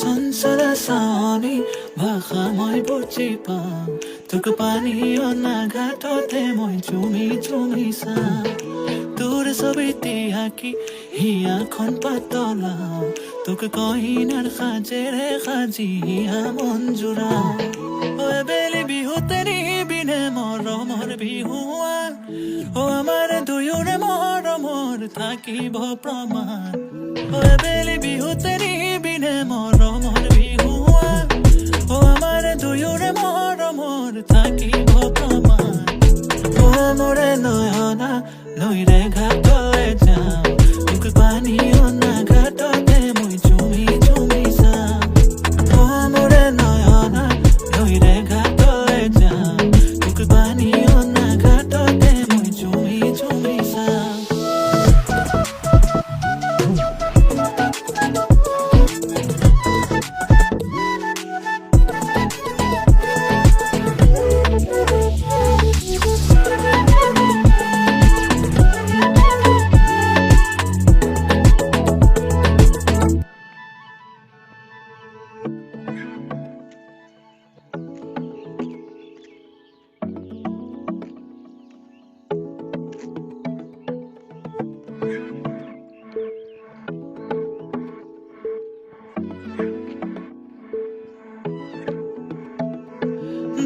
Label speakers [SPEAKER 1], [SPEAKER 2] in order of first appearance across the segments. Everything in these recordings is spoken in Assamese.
[SPEAKER 1] চঞ্চলা চাৱনি ভাষা মই বুজি পাওঁ তোক পানী অনা ঘাটতে মই চুমি চুমি চাওঁ তোৰ ছবিতে আঁকি হিয়াখন পাতলাও তোক কহিনাৰ সাজেৰে সাজি মন জোৰাও বেলি বিহুতে নিবিনে মৰমৰ বিহুৱা আমাৰ দুয়োৰে মৰমৰ থাকিব প্ৰমাণ বেলি বিহুতে নিবিনে মৰমৰ বিহুৱা আমাৰ দুয়োৰে মৰমৰ থাকিব প্ৰমাণ মোৰে নয়না নৈৰে ঘাটলৈ যাওঁ তোক পানী অনা ঘাটতে মই চুমি চুমি চাওঁ মোৰে নয়না নৈৰে ঘাটলৈ যাওঁ তোক পানী অনা ঘাটতে মই চুমি চুমি চাওঁ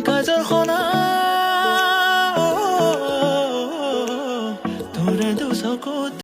[SPEAKER 1] কাজলখনা তোৰে দুচকুত